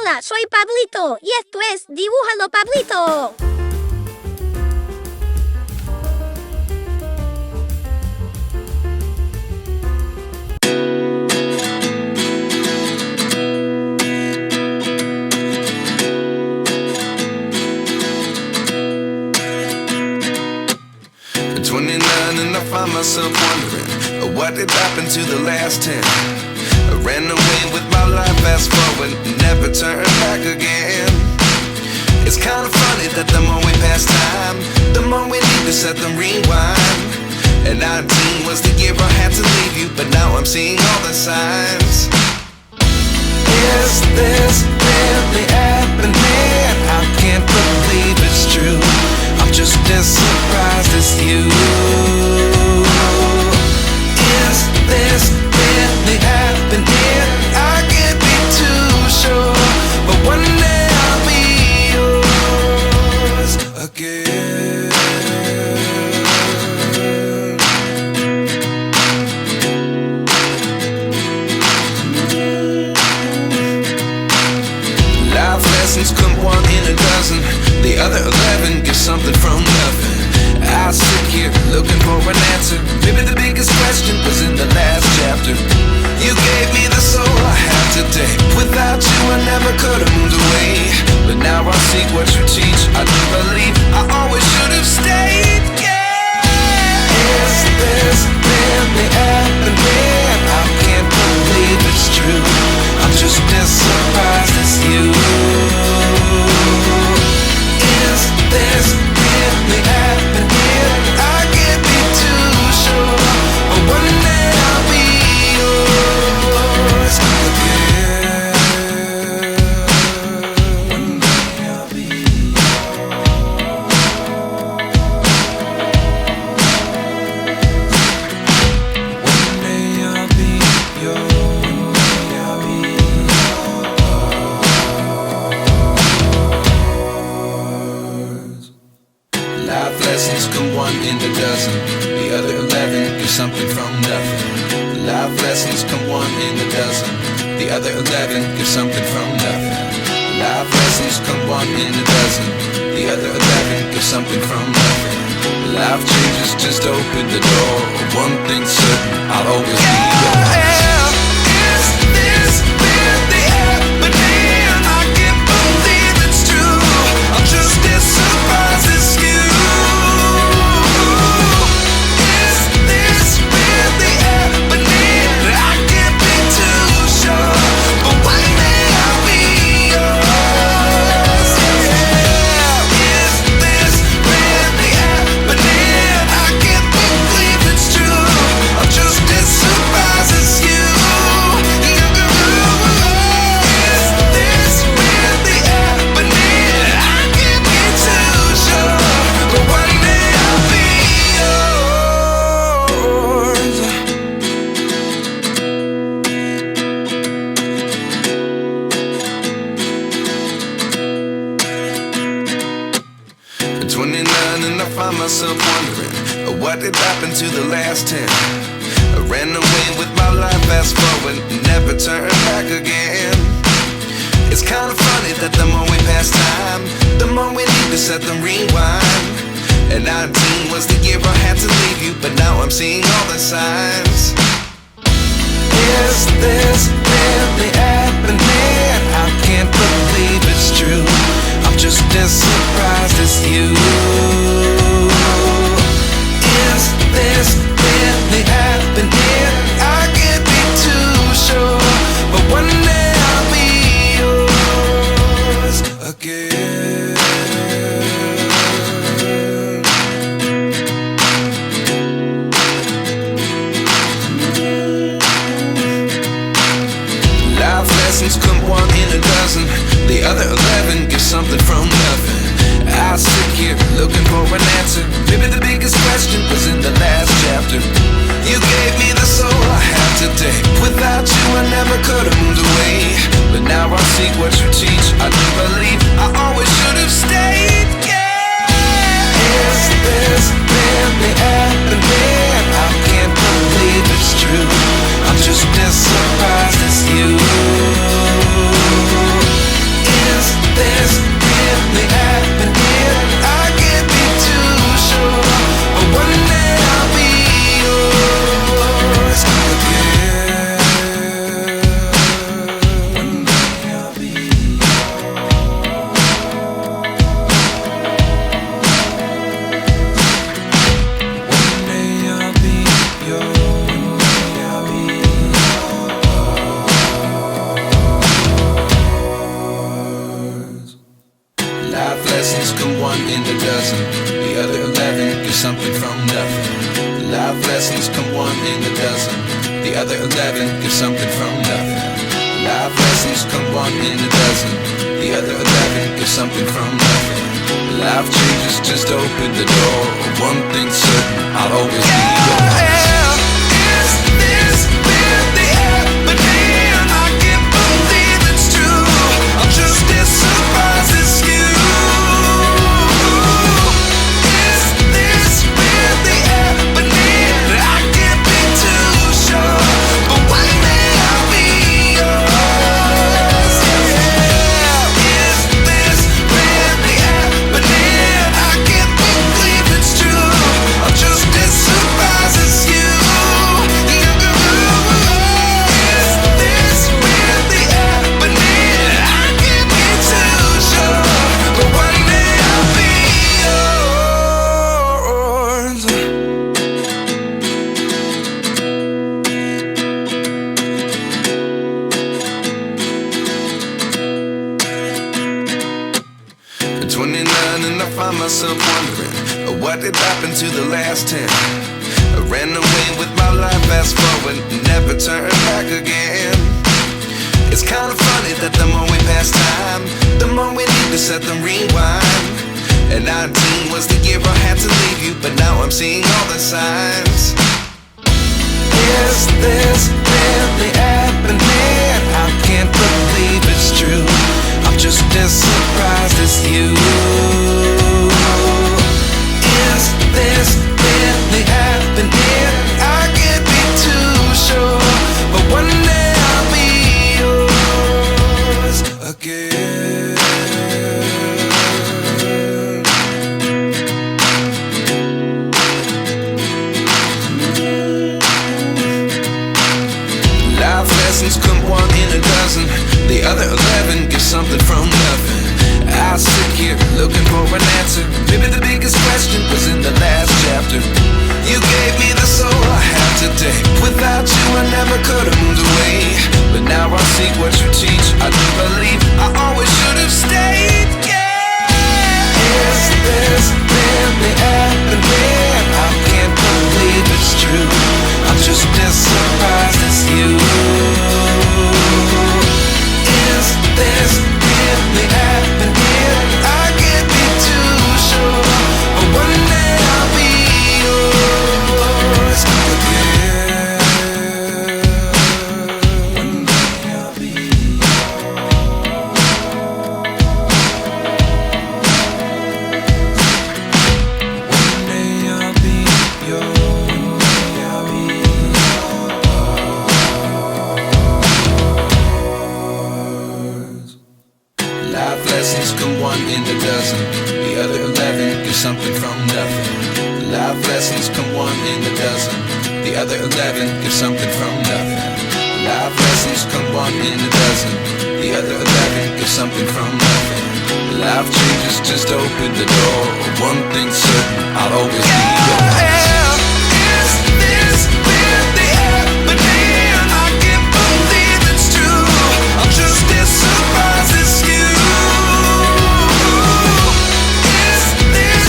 Hola, soy Pablito y esto es Dibújalo, Pablito. At 29 and I find myself wondering what did happen to the last 10. I ran away with my life, fast forward, never turn back again. It's kind of funny that the more we pass time, the more we need to set them rewind. And 19 was the year I had to leave you, but now I'm seeing all the signs. Is this really happening? I can't believe it's true. I'm just as surprised as you. Is this really happening? I can't be too sure, but one day I'll be yours again. Life lessons come one in a dozen. The other 11 get something from nothing. I sit here looking for an answer. Maybe the biggest question was in the last chapter. You gave me the soul I have today. Without you I never could have moved away. But now I see what you teach. I do believe I always should have stayed. Yeah. Is this really happening? I can't believe it's true. I'm just as surprised as you. Is this really happening? I can't be too sure, but one day I'll be yours again. One day I'll be One day I'll be yours. One day I'll be Life lessons come one in a dozen. The other 11 get something from nothing. Life lessons come one in a dozen. The other 11 get something from nothing. Life lessons come one in a dozen. The other 11 get something from nothing. Life changes, just open the door. One thing's certain, I'll always be yours. Is this really happening? I can't believe it's true. I'm just as surprised as you. Is this really happening? I can't be too sure, but one day I'll be yours. Yeah. Is this really happening? I can't believe it's true. I'm just as surprised as you. Is this really happening? I can't be too sure, but one day I'll be yours. At 29 and I find myself wondering what did happen to the last 10. I ran away with my life, fast forward, never turn back again. It's kind of funny that the more we pass time, the more we need to set them rewind. And 19 was the year I had to leave you, but now I'm seeing all the signs. Is this really happening? I can't believe it's true. I'm just as surprised as you. Is this really happening? I can't be too sure, but one day I'll be yours again. Life lessons come one in a dozen. The other 11 get something from nothing. I sit here looking for an answer. Maybe the biggest question was in the last chapter. You gave me the soul I have today. Without you I never could have moved away. But now I see what you teach. I do believe I always should have stayed. Yeah. Is this really happening? I can't believe it's true. I'm just as surprised as you. in a dozen. The other 11 get something from nothing. Life lessons come one in a dozen. The other 11 get something from nothing. Life lessons come one in a dozen. The other 11 get something from nothing. Life changes just open the door. One thing's certain, I'll always be yours. Is this really happening? I can't believe it's true. I'm just as surprised as you. Is this really happening? I can't be too sure, but one day I'll be yours. Is this really happening? I can't believe it's true. I'm just as surprised as you. Is this really happening? I can't be too sure, but one day I'll be yours. At 29 and I find myself wondering, what did happen to the last 10? I ran away with my life, fast forward, never turn back again. It's kind of funny that the more we pass time, the more we need to set the rewind. And 19 was the year I had to leave you, but now I'm seeing all the signs. Is this really happening? I can't believe it's true. I'm just as surprised as you. Is this really happening? I can't be too sure, but one day I'll be yours again. Life lessons come one in a dozen. The other 11 get something from nothing. I sit here looking for an answer. Maybe the biggest question was in the last chapter. You gave me the soul I have today. Without you I never could have moved away. But now I see what you teach. I do believe I always should have stayed. Yeah. Is this really happening? I can't believe it's true. I'm just as surprised as you. Is this really happening? I can't be too sure, but one day I'll be yours again. One day I'll be One day I'll be yours. I'll be yours. Life lessons come one in a dozen. The other 11 get something from nothing. Life lessons come one in a dozen. The other 11 get something from nothing. Life lessons come one in a dozen. The other 11 get something from nothing. Life changes just open the door. One thing's certain, I'll always